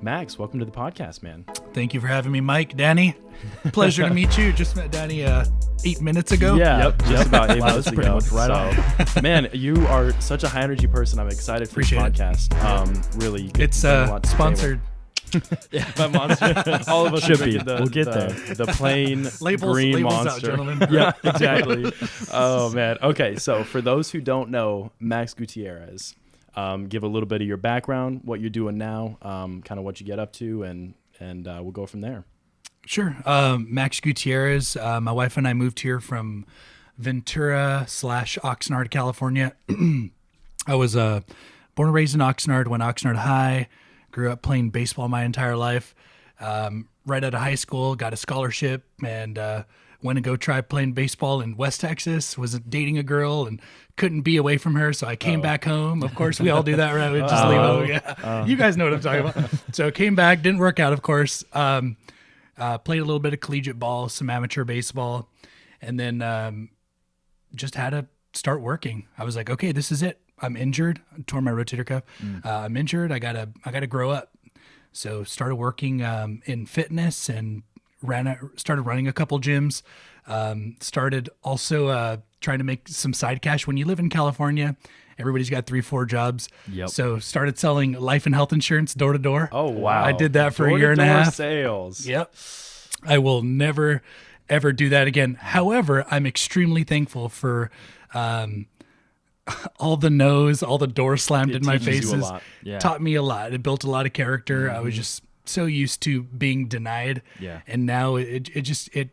Max, welcome to the podcast, man. Thank you for having me, Mike. Danny, pleasure to meet you. Just met Danny 8 minutes ago. Yeah, just about 8 minutes ago. Pretty much right on. Man, you are such a high energy person. I'm excited for your podcast. Really, it's sponsored. Yeah, by Monster. All of us should be. We'll get there. The plain green labels monster. Out, gentlemen. Yeah, exactly. Oh man. Okay, so for those who don't know, Max Gutierrez, give a little bit of your background, what you're doing now, kind of what you get up to, and we'll go from there. Sure. Max Gutierrez. My wife and I moved here from Ventura / Oxnard, California. I was born and raised in Oxnard, went Oxnard High. Grew up playing baseball my entire life. Right out of high school, got a scholarship and went to go try playing baseball in West Texas. Was dating a girl and couldn't be away from her, so I came back home. Of course, we all do that, right? We just leave home. Yeah. You guys know what I'm talking about. So came back, didn't work out, of course. Played a little bit of collegiate ball, some amateur baseball, and then just had to start working. I was like, okay, this is it. I'm injured. I tore my rotator cuff. I'm injured. I gotta grow up. So started working in fitness and started running a couple gyms. Started also trying to make some side cash. When you live in California, everybody's got 3-4 jobs. Yep. So started selling life and health insurance door to door. Oh wow! I did that for a year and a half. Sales. Yep. I will never ever do that again. However, I'm extremely thankful for all the no's, all the doors slammed in my faces. Taught me a lot. It built a lot of character. I was just so used to being denied. Yeah. And now it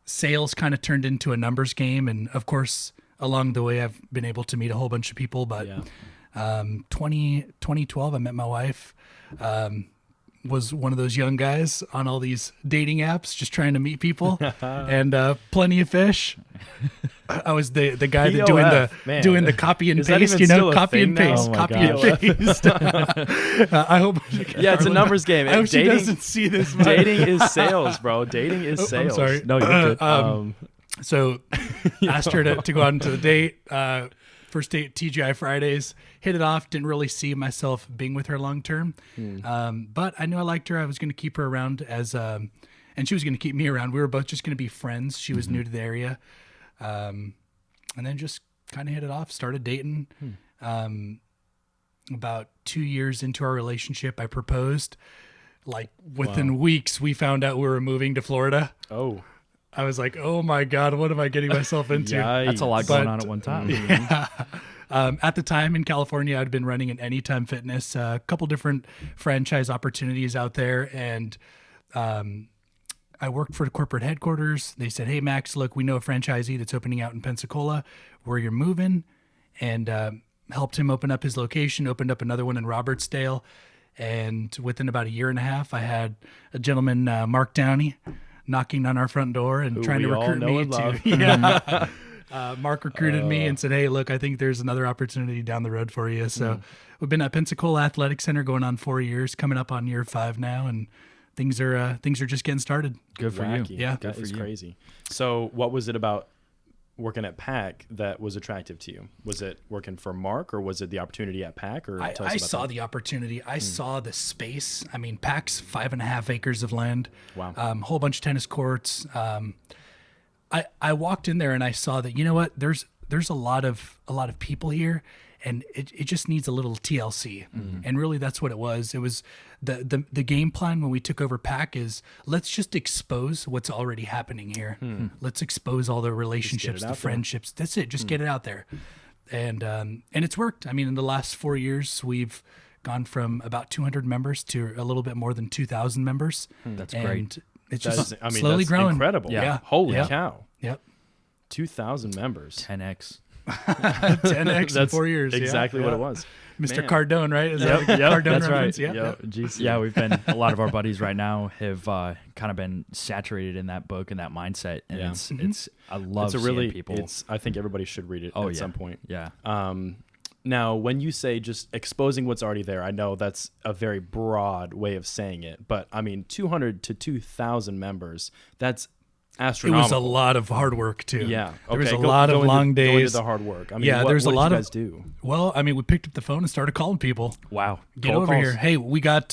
sales kind of turned into a numbers game. And of course, along the way, I've been able to meet a whole bunch of people. But 2012, I met my wife. Was one of those young guys on all these dating apps, just trying to meet people, and plenty of fish. I was the guy that doing the copy and paste, copy and paste, copy and paste. I hope. Yeah, it's a numbers game. I hope she doesn't see this. Dating is sales, bro. Dating is sales. I'm sorry. No, you're good. So asked her to go out into the date. First date, TGI Fridays, hit it off. Didn't really see myself being with her long term. But I knew I liked her. I was going to keep her around and she was going to keep me around. We were both just going to be friends. She was new to the area. And then just kind of hit it off, started dating. About 2 years into our relationship, I proposed. Like within weeks, we found out we were moving to Florida. Oh. I was like, oh my God, what am I getting myself into? That's a lot going on at one time. Yeah. At the time in California, I'd been running an Anytime Fitness, a couple different franchise opportunities out there. And I worked for the corporate headquarters. They said, hey, Max, look, we know a franchisee that's opening out in Pensacola where you're moving, and helped him open up his location, opened up another one in Robertsdale. And within about a year and a half, I had a gentleman, Mark Downey, knocking on our front door and trying to recruit me to. Mark recruited me and said, hey, look, I think there's another opportunity down the road for you. So we've been at Pensacola Athletic Center going on 4 years, coming up on year 5 now, and things are just getting started. Good for you. Yeah, that is crazy. So what was it about working at PAC that was attractive to you? Was it working for Mark, or was it the opportunity at PAC? Or I saw the opportunity. I saw the space. I mean, PAC's 5.5 acres of land. Wow. Whole bunch of tennis courts. I walked in there and I saw that, you know what, there's a lot of people here, and it just needs a little TLC. And really that's what it was. It was the game plan when we took over PAC is, let's just expose what's already happening here. Let's expose all the relationships, the friendships. That's it. Just get it out there. And it's worked. I mean, in the last 4 years, we've gone from about 200 members to a little bit more than 2,000 members. That's great. It's just slowly growing. Incredible. Yeah. Holy cow. Yep. 2,000 members. 10x. 10x in 4 years. Exactly what it was. Mr. Cardone, right? Is Yep, that Cardone that's reference? right. Yep. Yeah, we've been, a lot of our buddies right now have kind of been saturated in that book and that mindset. And it's I love seeing people. I think everybody should read it at some point. Yeah. Now, when you say just exposing what's already there, I know that's a very broad way of saying it, but I mean, 200 to 2,000 members, that's It astronomical. was a lot of hard work too. Yeah. There was Okay, a lot of long Go into days. the hard work. I mean, Yeah, there's a what lot did you of- guys do? Well, I mean, we picked up the phone and started calling people. Wow. Get Cold over calls. here. Hey, we got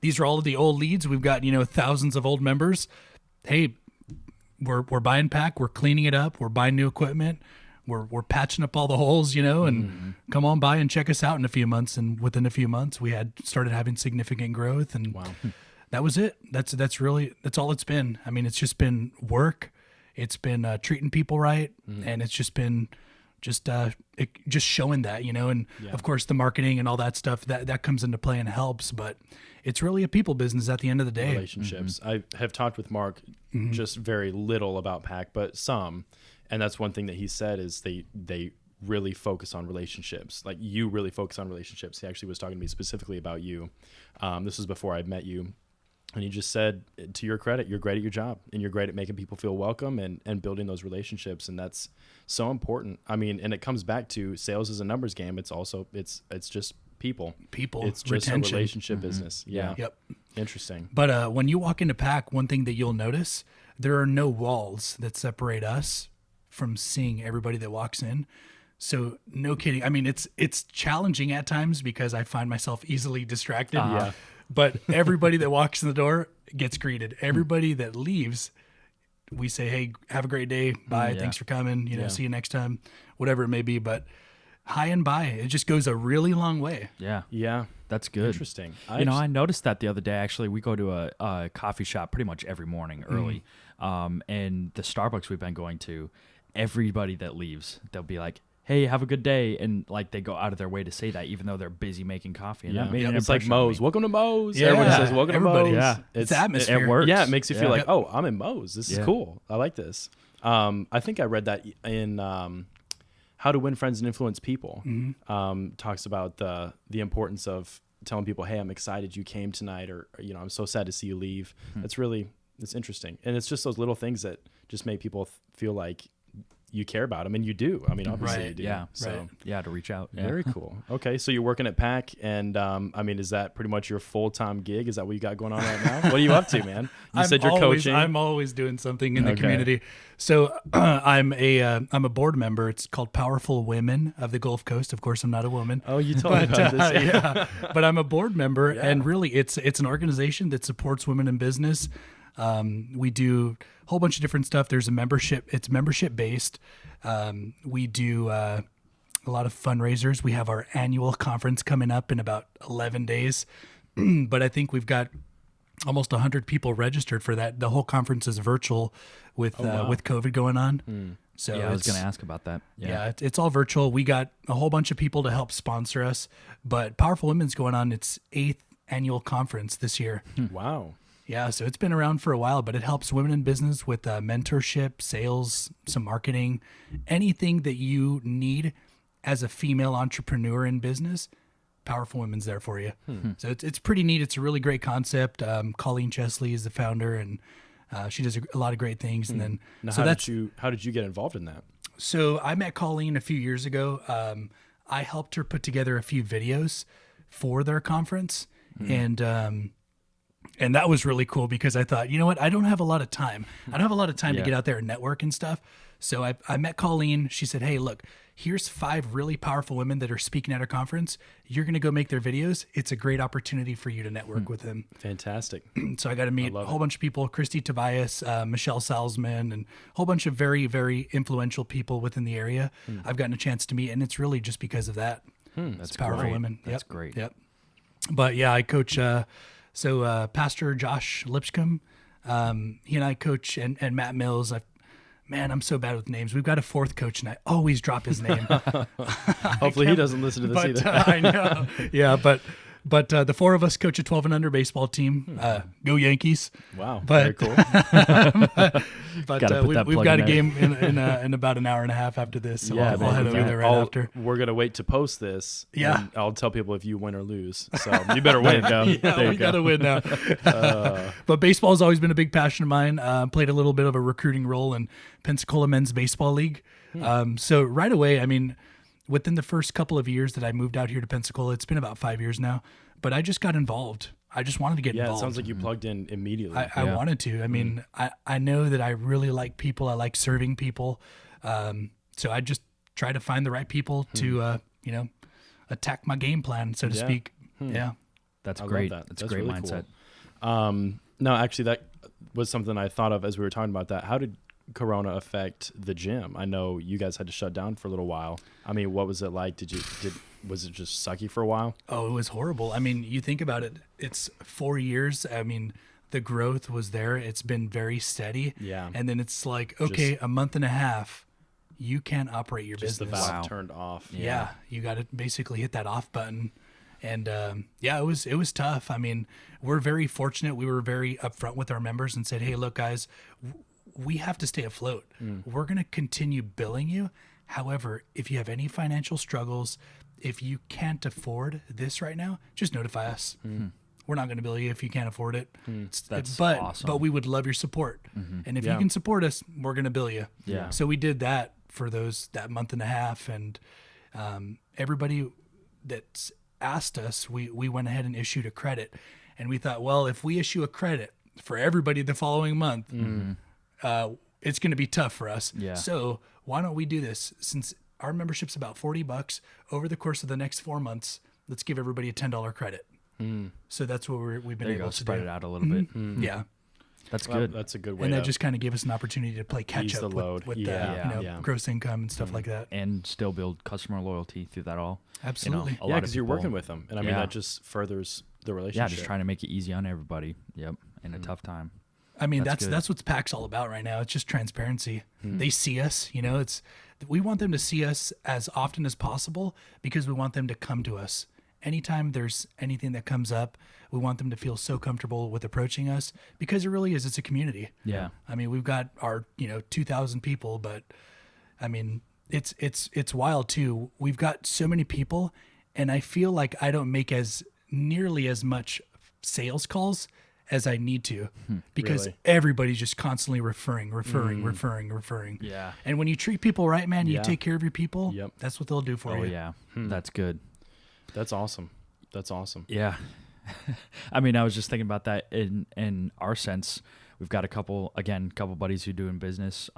these are all of the old leads. We've got thousands of old members. Hey, we're buying pack. We're cleaning it up. We're buying new equipment. We're patching up all the holes, and come on by and check us out in a few months. And within a few months, we had started having significant growth, and that was it. That's all it's been. I mean, it's just been work. It's been treating people right, and it's just been just showing that, and of course the marketing and all that stuff that comes into play and helps. But it's really a people business at the end of the day. Relationships. I have talked with Mark just very little about PAC, but some, and that's one thing that he said is they really focus on relationships. Like, you really focus on relationships. He actually was talking to me specifically about you. This was before I'd met you. And he just said, to your credit, you're great at your job, and you're great at making people feel welcome and building those relationships. And that's so important. I mean, and it comes back to sales is a numbers game. It's also, it's just people. It's just retention. a relationship business. Yeah. Yep. Interesting. But when you walk into PAC, one thing that you'll notice, there are no walls that separate us from seeing everybody that walks in. So no kidding. I mean, it's challenging at times because I find myself easily distracted. Yeah. But everybody that walks in the door gets greeted. Everybody that leaves, we say, hey, have a great day. Bye. Yeah. Thanks for coming. Yeah. See you next time, whatever it may be. But hi and bye. It just goes a really long way. Yeah. Yeah. That's good. Interesting. I noticed that the other day. Actually, we go to a coffee shop pretty much every morning early. And the Starbucks we've been going to, everybody that leaves, they'll be like, hey, have a good day. And like they go out of their way to say that, even though they're busy making coffee. And that made an It's like impression on Moe's. me. Welcome to Moe's. Yeah. Everybody says welcome Everybody. to Moe's. Yeah. It's atmosphere. It works. Yeah, it makes you feel Yeah. like, oh, I'm in Moe's. This is Yeah. cool. I like this. I think I read that in How to Win Friends and Influence People. Talks about the importance of telling people, hey, I'm excited you came tonight, or I'm so sad to see you leave. It's interesting. And it's just those little things that just make people feel like you care about them, and you do. I mean, obviously Right. you do. Yeah. So Right. Yeah, to reach out. Yeah. very cool. Okay, so you're working at PAC, and I mean, is that pretty much your full-time gig? Is that what you got going on right now? What are you up to, man? You said you're coaching. I'm always doing something in the Okay. community. So I'm a board member. It's called Powerful Women of the Gulf Coast. Of course, I'm not a woman. Oh, you told me But, about this. yeah, but I'm a board member, and really, it's an organization that supports women in business. We do a whole bunch of different stuff. There's a membership. It's membership based. We do a lot of fundraisers. We have our annual conference coming up in about 11 days, but I think we've got almost 100 people registered for that. The whole conference is virtual with COVID going on. So Yeah, I was it's- going to ask about that. yeah, it's all virtual. We got a whole bunch of people to help sponsor us, but Powerful Women's going on its 8th annual conference this year. Wow. Yeah, so it's been around for a while, but it helps women in business with mentorship, sales, some marketing, anything that you need as a female entrepreneur in business. Powerful Women's there for you. So it's pretty neat. It's a really great concept. Colleen Chesley is the founder, and she does a lot of great things. And then Now, so how did you get involved in that? So I met Colleen a few years ago. I helped her put together a few videos for their conference, and that was really cool because I thought, you know what, I don't have a lot of time. I don't have a lot of time to get out there and network and stuff. So I met Colleen. She said, hey, look, here's 5 really powerful women that are speaking at our conference. You're going to go make their videos. It's a great opportunity for you to network with them. Fantastic. So I got to meet a whole bunch of people, Christy Tobias, Michelle Salzman, and a whole bunch of very, very influential people within the area. I've gotten a chance to meet, and it's really just because of that. That's Powerful great. women. That's Yep. great. Yep. But yeah, I coach, Pastor Josh Lipscomb, he and I coach, and Matt Mills. Man, I'm so bad with names. We've got a 4th coach, and I always drop his name. Hopefully he doesn't listen to this But either. I know. Yeah, but the 4 of us coach a 12 and under baseball team. Go Yankees! Wow. But- Very cool. But Gotta put that we've plug got in a there. game in about an hour and a half after this. So I'll man, head over there right after. We're gonna wait to post this. Yeah. and I'll tell people if you win or lose. So you better win. Go. Yeah, we got to win now. But baseball has always been a big passion of mine. Played a little bit of a recruiting role in Pensacola Men's Baseball League. So right away, I mean, within the first couple of years that I moved out here to Pensacola, it's been about 5 years now, but I just got involved. I just wanted to get Yeah, involved. it sounds like you plugged in immediately. I wanted to. I mean, I know that I really like people. I like serving people. So I just try to find the right people to, attack my game plan, so to speak. Yeah. That's I great. love that. That's a great really mindset. Cool. No, actually, that was something I thought of as we were talking about that. How did Corona affect the gym? I know you guys had to shut down for a little while. I mean, what was it like? Was it just sucky for a while? Oh, it was horrible. I mean, you think about it, it's 4 years. I mean, the growth was there. It's been very steady. Yeah. And then it's like, okay, a month and a half, you can't operate your Just business. the valve turned off. Yeah. You got to basically hit that off button. And it was tough. I mean, we're very fortunate. We were very upfront with our members and said, hey, look, guys, we have to stay afloat. We're going to continue billing you. However, if you have any financial struggles, if you can't afford this right now, just notify us. We're not going to bill you if you can't afford it. That's but awesome. but we would love your support. And if you can support us, we're going to bill you. Yeah. So we did that for that month and a half, and everybody that's asked us, we went ahead and issued a credit, and we thought, well, if we issue a credit for everybody the following month, it's going to be tough for us. Yeah. So why don't we do this? Since our membership's about $40 over the course of the next 4 months, let's give everybody a $10 credit. So that's what we've been There you able go. to Spread do. it out a little bit. Yeah. That's Well, good. that's a good way And to that just kind of gave us an opportunity to play catch ease the up load. with Yeah. the gross income and stuff like that. And still build customer loyalty through that all. Absolutely. A yeah, lot of because you're people- working with them. And I mean, Yeah. that just furthers the relationship. Yeah, just trying to make it easy on everybody. Yep. In a tough time. I mean, That's good. that's what PAC's all about right now. It's just transparency. They see us, we want them to see us as often as possible because we want them to come to us. Anytime there's anything that comes up, we want them to feel so comfortable with approaching us because it really is. It's a community. Yeah. I mean, we've got our, 2,000 people, but I mean, it's wild too. We've got so many people, and I feel like I don't make as nearly as much sales calls as I need to because Really? everybody's just constantly referring. Yeah. And when you treat people right, man, you Yeah. take care of your people. Yep. That's what they'll do for Oh you. yeah. That's good. That's awesome. That's awesome. Yeah. I mean, I was just thinking about that in our sense. We've got a couple buddies who do in business.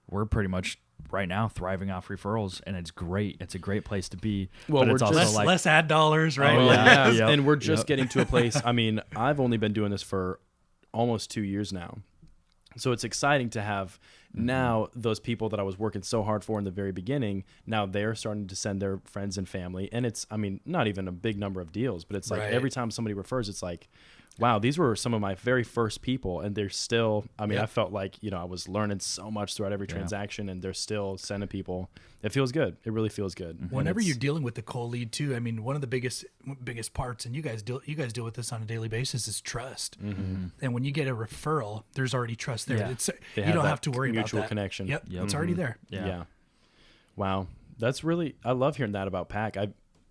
We're pretty much right now thriving off referrals, and it's great. It's a great place to be. Well, but we're it's also just- like Less ad dollars, right? Oh, yeah. yeah. Yep. And we're just Yep. getting to a place. I mean, I've only been doing this for almost 2 years now. So it's exciting to have now those people that I was working so hard for in the very beginning, now they're starting to send their friends and family. And it's, I mean, not even a big number of deals, but it's like Right. every time somebody refers, it's like, wow, these were some of my very first people. And they're still, I mean, Yep. I felt like, I was learning so much throughout every transaction, and they're still sending people. It feels good. It really feels good. And Whenever it's- you're dealing with the cold lead too, I mean, one of the biggest parts, and you guys deal with this on a daily basis, is trust. And when you get a referral, there's already trust there. Yeah. You have don't that have to worry about mutual that. connection. Yep, Yep. it's already there. Yeah. Wow. That's really, I love hearing that about PAC.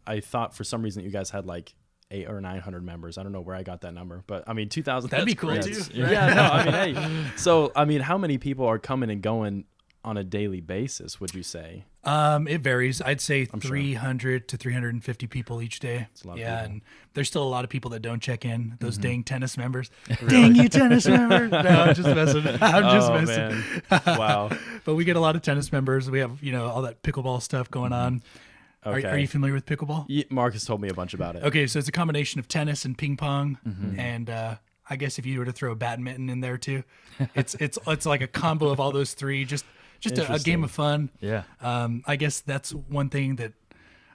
I thought for some reason that you guys had like 800 or 900 members. I don't know where I got that number, but I mean, 2,000. That'd be that's cool great. too. Yeah. No, I mean, hey. So, I mean, how many people are coming and going on a daily basis, would you say? It varies. I'd say sure. 300 to 350 people each day. a lot of yeah, people. and there's still a lot of people that don't check in. Those dang tennis members. Dang you tennis members. No, I'm just messing. I'm just messing. Man. Wow. But we get a lot of tennis members. We have, all that pickleball stuff going on. Okay. Are you familiar with pickleball? Yeah, Marcus told me a bunch about it. Okay, so it's a combination of tennis and ping pong, and I guess if you were to throw a badminton in there too, it's like a combo of all those three. Just a game Interesting. of fun. Yeah. I guess that's one thing that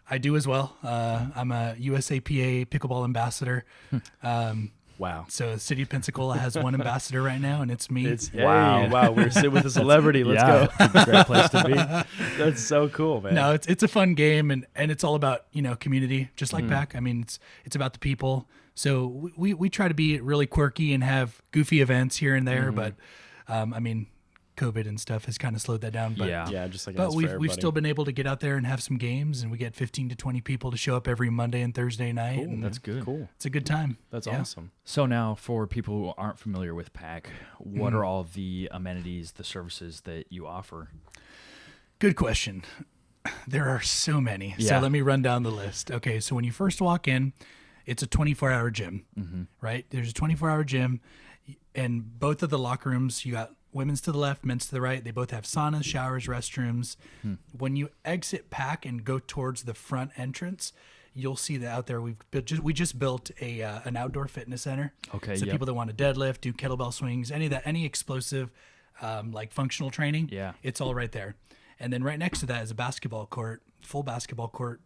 I do as well. I'm a USAPA pickleball ambassador. Wow. So the city of Pensacola has one ambassador right now, and it's me. Wow. Wow. We're sitting with a celebrity. Let's Yeah. go. Great place to be. That's so cool, man. No, it's a fun game, and it's all about community, just like back. I mean, it's about the people. So we try to be really quirky and have goofy events here and there, but I mean, COVID and stuff has kind of slowed that down. But Yeah. Yeah, just like it but has for we've everybody. still been able to get out there and have some games, and we get 15 to 20 people to show up every Monday and Thursday night. Cool. And That's good. Cool. it's a good time. That's Yeah. awesome. So now, for people who aren't familiar with PAC, what are all the amenities, the services that you offer? Good question. There are so many. So Yeah. let me run down the list. Okay, so when you first walk in, it's a 24-hour gym, right? There's a 24-hour gym, and both of the locker rooms, you got women's to the left, men's to the right. They both have saunas, showers, restrooms. When you exit Pack and go towards the front entrance, you'll see that out there we just built an outdoor fitness center. Okay, so people that want to deadlift, do kettlebell swings, any explosive like functional training, it's all right there. And then right next to that is a basketball court, full basketball court.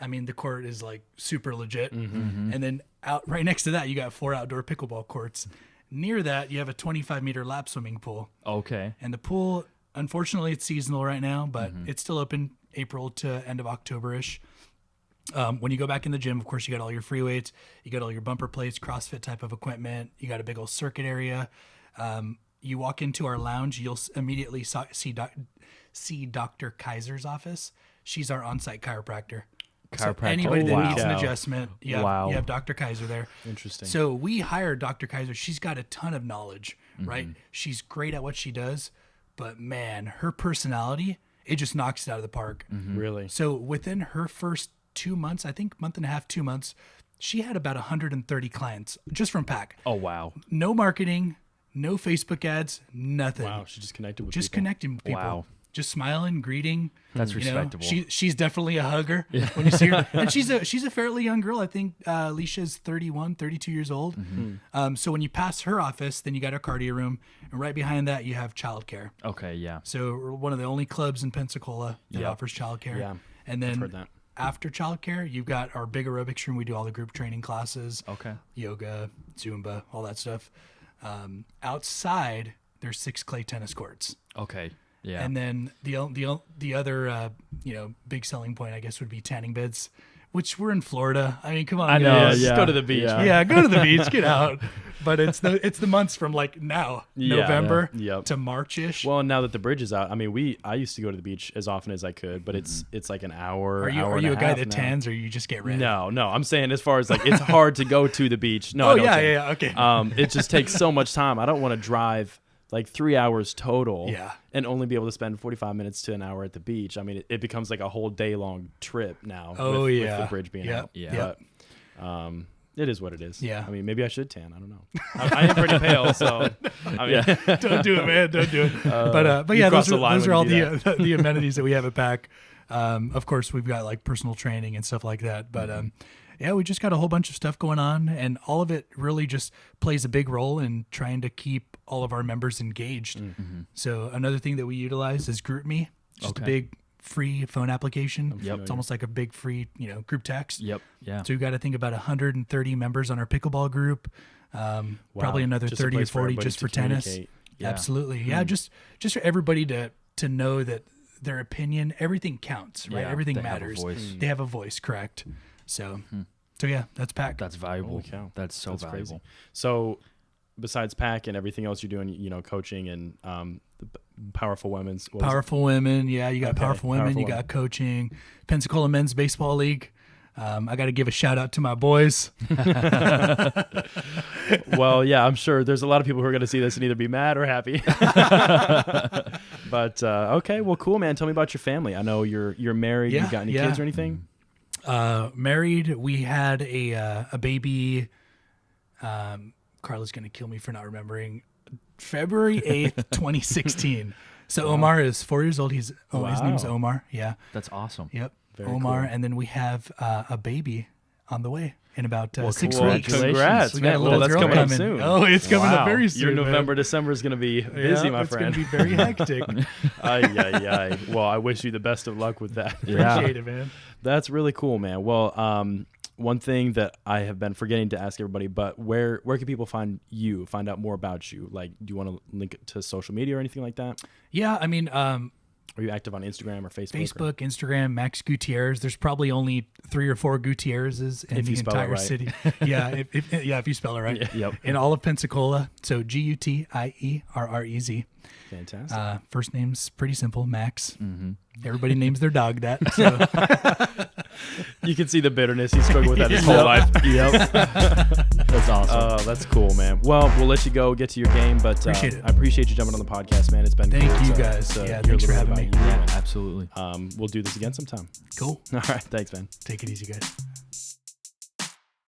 I mean, the court is like super legit. And then out right next to that, you got 4 outdoor pickleball courts. Near that, you have a 25-meter lap swimming pool. Okay. And the pool, unfortunately, it's seasonal right now, but it's still open April to end of October-ish. When you go back in the gym, of course, you got all your free weights, you got all your bumper plates, CrossFit type of equipment, you got a big old circuit area. You walk into our lounge, you'll immediately see Dr. Kaiser's office. She's our on-site chiropractor. So anybody that needs an adjustment, you have Dr. Kaiser there. Interesting. So we hired Dr. Kaiser. She's got a ton of knowledge, right? She's great at what she does, but man, her personality, it just knocks it out of the park. Really? So within her first 2 months, I think month and a half, 2 months, she had about 130 clients just from Pack. Oh, wow. No marketing, no Facebook ads, nothing. Wow, she just connected with Just people. connecting with people. Wow. Just smiling, greeting. That's You know, respectable. she's definitely a hugger when you see her. And she's a fairly young girl. I think Alicia's 31, 32 years old. So when you pass her office, then you got her cardio room. And right behind that, you have childcare. Okay, yeah. So we're one of the only clubs in Pensacola that offers childcare. Yeah, And I've then heard that. after childcare, you've got our big aerobics room. We do all the group training classes, Okay. yoga, Zumba, all that stuff. Outside, there's 6 clay tennis courts. Okay. Yeah. And then the other big selling point, I guess, would be tanning beds, which we're in Florida. I mean, come on, I know. guys. Just go to the beach. Yeah, go to the beach, get out. But it's the months from like now, November to March-ish. Well, now that the bridge is out, I mean, I used to go to the beach as often as I could, but it's like an hour. Are you a guy that tans, or you just get red? No. I'm saying as far as like it's hard to go to the beach. No. Oh I don't yeah, tan. okay. It just takes so much time. I don't want to drive like 3 hours total. Yeah. And only be able to spend 45 minutes to an hour at the beach. I mean, it becomes like a whole day long trip now. Oh, with yeah. the bridge being out. Yeah. But it is what it is. Yeah. I mean, maybe I should tan. I don't know. I am pretty pale, so I mean, Don't do it, man. Don't do it. But yeah, cross those the line are when all you do the amenities that we have at Pack. Of course, we've got like personal training and stuff like that. But yeah, we just got a whole bunch of stuff going on, and all of it really just plays a big role in trying to keep all of our members engaged. So another thing that we utilize is GroupMe, just a big free phone application. It's almost like a big free, group text. Yep. Yeah. So we've got, I think, about 130 members on our pickleball group. Probably another Just a 30 or place for 40 everybody just to for tennis. communicate. Yeah. Absolutely. Yeah. Just for everybody to know that their opinion, everything counts, right? Yeah, Everything they have a matters. voice. They have a voice, correct? So yeah, that's Pack. That's valuable. Holy cow. That's so That's valuable. crazy. So besides Pack and everything else you're doing, coaching and the Powerful Women's. what was it? Powerful Women. Yeah, you got Okay, Powerful Women. Powerful You Women. got coaching. Pensacola Men's Baseball League. I got to give a shout out to my boys. Well, yeah, I'm sure there's a lot of people who are going to see this and either be mad or happy. But okay, well, cool, man. Tell me about your family. I know you're married. Yeah, You got any yeah. kids or anything? Married. We had a baby. Carla's going to kill me for not remembering. February 8th, 2016. So Omar is 4 years old. His name's Omar. Yeah. That's awesome. Yep. Very Omar. cool. And then we have a baby on the way in about 6 cool. weeks. Congrats, We got a man. little Well, that's girl coming up coming. soon. Oh, it's coming up Wow. very soon. Your man. November, December is going to be busy, my it's friend. going to be very hectic. Ay. Well, I wish you the best of luck with that. Yeah. Appreciate it, man. That's really cool, man. Well, one thing that I have been forgetting to ask everybody, but where can people find out more about you? Like, do you want to link it to social media or anything like that? Yeah, I mean, Are you active on Instagram or Facebook? Facebook, Instagram, Max Gutierrez. There's probably only 3 or 4 Gutierrez's in If the you spell it entire right. city. Yeah, if you spell it right. Yep. In all of Pensacola. So Gutierrez. Fantastic. First name's pretty simple, Max. Mm-hmm. Everybody names their dog that. So. You can see the bitterness. He's struggled with that his whole life. Yep. That's awesome. That's cool, man. Well, we'll let you go, get to your game, but Appreciate it. I appreciate you jumping on the podcast, man. It's been Thank cool you to- guys. to Yeah, hear a thanks for little having bit me. about you. Yeah, absolutely. We'll do this again sometime. Cool. All right. Thanks, man. Take it easy, guys.